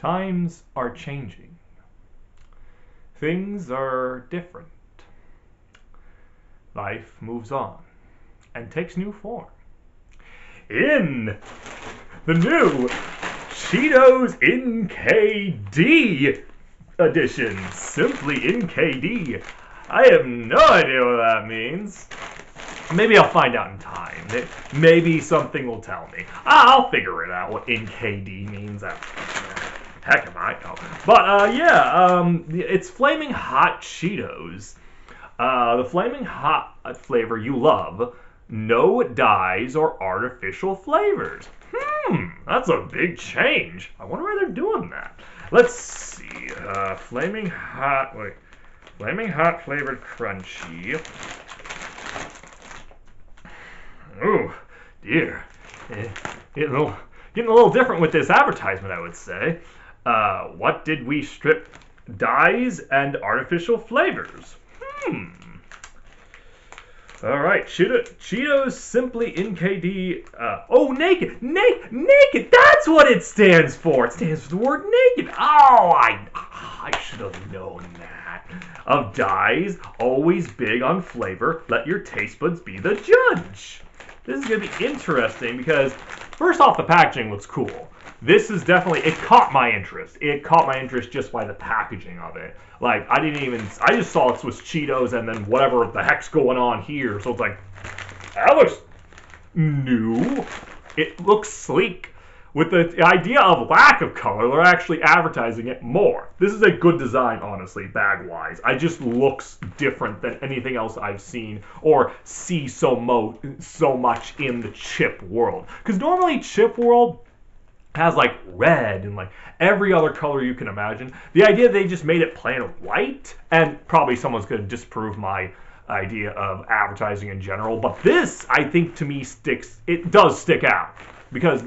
Times are changing. Things are different. Life moves on and takes new form. In the new Cheetos NKD edition, simply NKD. I have no idea what that means. Maybe I'll find out in time. Maybe something will tell me. I'll figure it out what NKD means. Heck am I know. But it's Flaming Hot Cheetos. The Flaming Hot flavor you love. No dyes or artificial flavors. That's a big change. I wonder why they're doing that. Let's see. Flaming Hot flavored crunchy. Oh dear. Getting a little different with this advertisement, I would say. What did we strip? Dyes and artificial flavors. All right, Cheetos simply NKD. Naked. That's what it stands for. It stands for the word naked. Oh, I should have known that. Of dyes, always big on flavor. Let your taste buds be the judge. This is gonna be interesting because first off, the packaging looks cool. This is definitely, it caught my interest. It caught my interest just by the packaging of it. Like, I just saw it was Cheetos and then whatever the heck's going on here. So it's like, that looks new. It looks sleek. With the idea of lack of color, they're actually advertising it more. This is a good design, honestly, bag-wise. It just looks different than anything else I've seen or see so much in the chip world. Because normally chip world has like red and like every other color you can imagine. The idea they just made it plain white, and probably someone's going to disprove my idea of advertising in general, but this, I think, to me it does stick out because,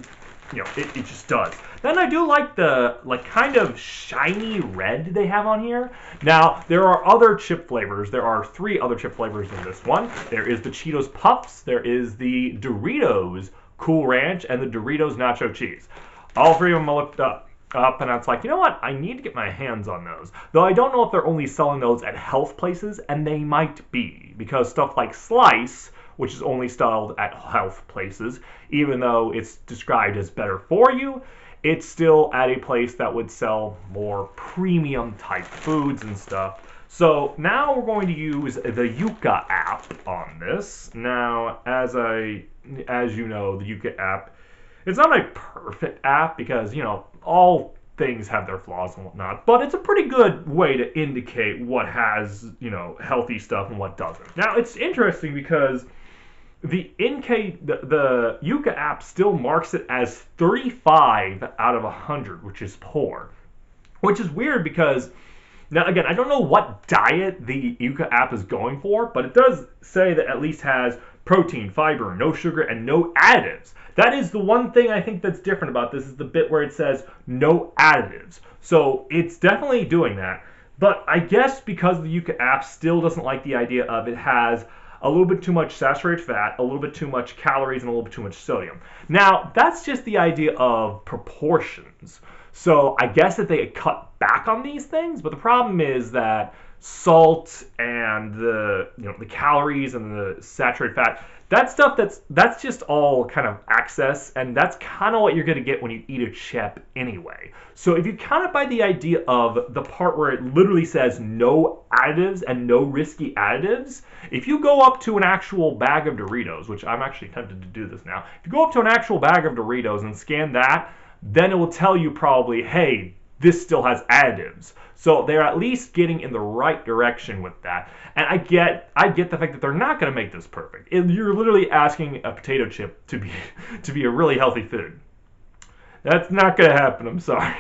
you know, it just does. Then I do like the kind of shiny red they have on here. Now, there are other chip flavors. There are 3 other chip flavors in this one. There is the Cheetos Puffs, there is the Doritos Cool Ranch, and the Doritos Nacho Cheese. All 3 of them I looked up and I was like, you know what? I need to get my hands on those. Though I don't know if they're only selling those at health places, and they might be, because stuff like Slice, which is only sold at health places, even though it's described as better for you, it's still at a place that would sell more premium type foods and stuff. So now we're going to use the Yuka app on this. Now, as you know, the Yuka app, it's not a perfect app because, you know, all things have their flaws and whatnot, but it's a pretty good way to indicate what has, you know, healthy stuff and what doesn't. Now, it's interesting because the Yuka app still marks it as 35 out of 100, which is poor. Which is weird because, now again, I don't know what diet the Yuka app is going for, but it does say that at least has protein, fiber, no sugar, and no additives. That is the one thing I think that's different about this, is the bit where it says no additives. So it's definitely doing that. But I guess because the Yuka app still doesn't like the idea of it has a little bit too much saturated fat, a little bit too much calories, and a little bit too much sodium. Now, that's just the idea of proportions. So I guess that they cut back on these things, but the problem is that salt and the calories and the saturated fat, that stuff that's just all kind of excess, and that's kind of what you're going to get when you eat a chip anyway. So if you count it by the idea of the part where it literally says no additives and no risky additives, if you go up to an actual bag of Doritos, which I'm actually tempted to do this now, if you go up to an actual bag of Doritos and scan that, then it will tell you probably, hey, this still has additives. So they're at least getting in the right direction with that. And I get the fact that they're not going to make this perfect. You're literally asking a potato chip to be a really healthy food. That's not going to happen. I'm sorry.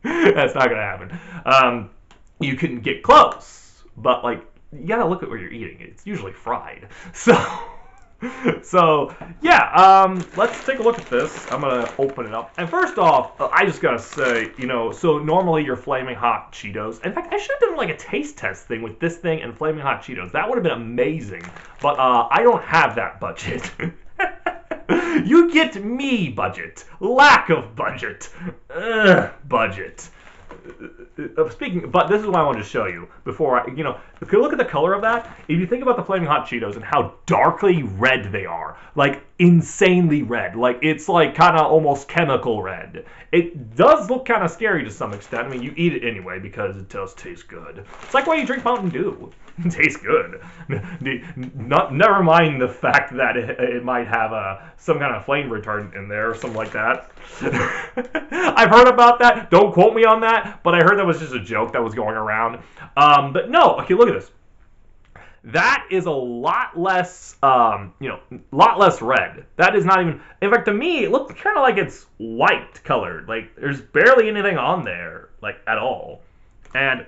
That's not going to happen. You can get close, but like you got to look at what you're eating. It's usually fried. So yeah, let's take a look at this. I'm gonna open it up, and first off, I just gotta say, you know, so normally your Flaming Hot Cheetos. In fact, I should have done like a taste test thing with this thing and Flaming Hot Cheetos. That would have been amazing, but I don't have that budget. You get me, budget. Lack of budget. Budget. Speaking, but this is what I wanted to show you before if you look at the color of that, if you think about the Flaming Hot Cheetos and how darkly red they are, like insanely red, like it's like kind of almost chemical red. It does look kind of scary to some extent. I mean, you eat it anyway because it does taste good. It's like why you drink Mountain Dew. It tastes good. Never mind the fact that it might have some kind of flame retardant in there or something like that. I've heard about that. Don't quote me on that, but I heard that was just a joke that was going around. But no, okay, look at this. That is a lot less, lot less red. That is not even. In fact, to me, it looks kind of like it's white colored. Like there's barely anything on there, like at all. And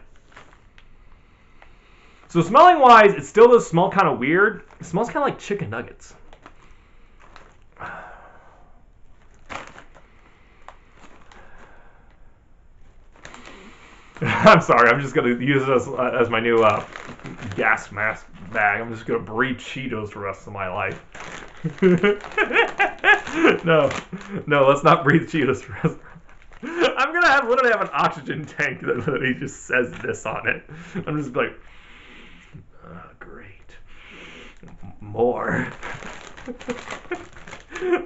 so smelling wise, it still does smell kind of weird. It smells kind of like chicken nuggets. I'm sorry, I'm just going to use it as my new gas mask bag. I'm just going to breathe Cheetos for the rest of my life. No, let's not breathe Cheetos for the rest. I'm going to literally have an oxygen tank that literally just says this on it. I'm just like, great. More.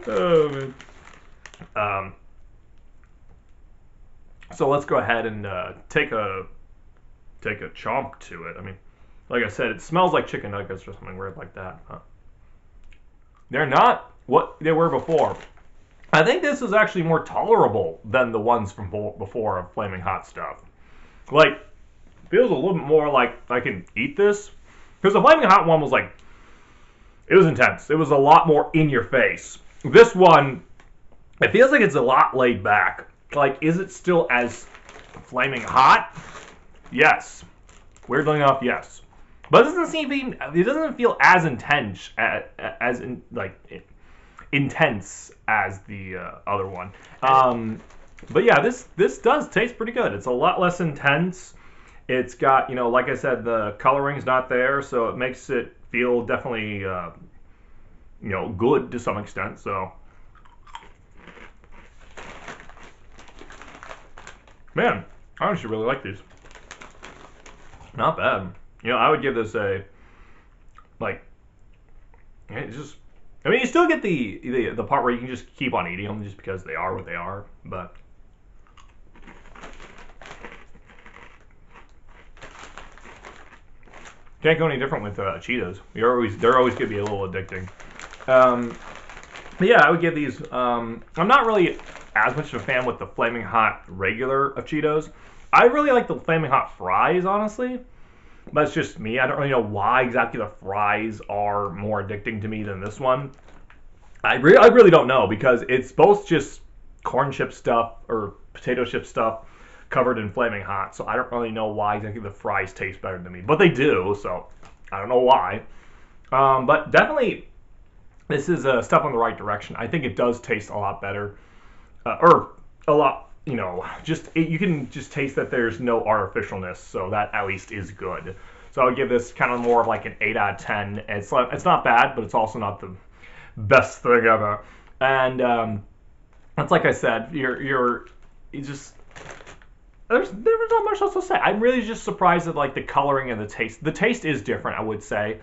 Oh, man. So let's go ahead and take a chomp to it. I mean, like I said, it smells like chicken nuggets or something weird like that. Huh? They're not what they were before. I think this is actually more tolerable than the ones from before of Flaming Hot stuff. Like, feels a little bit more like I can eat this. Because the Flaming Hot one was like, it was intense. It was a lot more in your face. This one, it feels like it's a lot laid back. Like, is it still as flaming hot? Yes. Weirdly enough, yes. But it doesn't feel as intense intense as the other one. But yeah, this does taste pretty good. It's a lot less intense. It's got, like I said, the coloring's not there, so it makes it feel definitely, good to some extent. So. Man, I actually really like these. Not bad. I would give this a, it's just, I mean, you still get the part where you can just keep on eating them just because they are what they are, but. Can't go any different with Cheetos. They're always going to be a little addicting. But yeah, I would give these, I'm not really as much of a fan with the Flaming Hot regular of Cheetos. I really like the Flaming Hot fries, honestly. But it's just me. I don't really know why exactly the fries are more addicting to me than this one. I really don't know, because it's both just corn chip stuff or potato chip stuff covered in Flaming Hot. So I don't really know why exactly the fries taste better than me. But they do, so I don't know why. But definitely, this is a step in the right direction. I think it does taste a lot better. Or a lot, you can just taste that there's no artificialness, so that at least is good. So I would give this kind of more of like an 8 out of 10. It's not bad, but it's also not the best thing ever. And it's like I said, you just there's not much else to say. I'm really just surprised at like the coloring and the taste. The taste is different, I would say,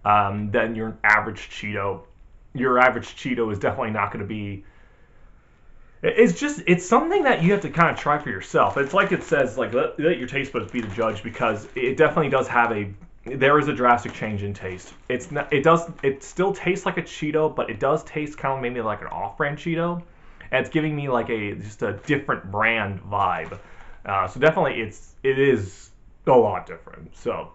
than your average Cheeto. Your average Cheeto is definitely not going to be. It's something that you have to kind of try for yourself. It's like it says, like, let your taste buds be the judge, because it definitely does have there is a drastic change in taste. It still tastes like a Cheeto, but it does taste kind of maybe like an off-brand Cheeto. And it's giving me like just a different brand vibe. So definitely it is a lot different. So,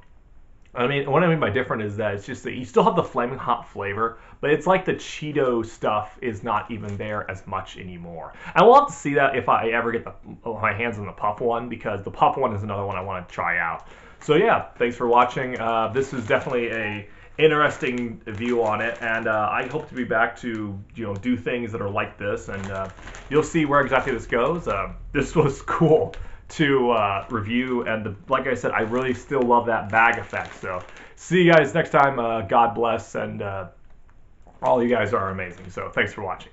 I mean, what I mean by different is that it's just that you still have the Flaming Hot flavor, but it's like the Cheeto stuff is not even there as much anymore. And we'll have to see that if I ever get my hands on the Puff one, because the Puff one is another one I want to try out. So yeah, thanks for watching. This is definitely a interesting view on it, and I hope to be back to do things that are like this, and you'll see where exactly this goes. This was cool to review, and like I said, I really still love that bag effect. So see you guys next time. God bless, and All you guys are amazing. So thanks for watching.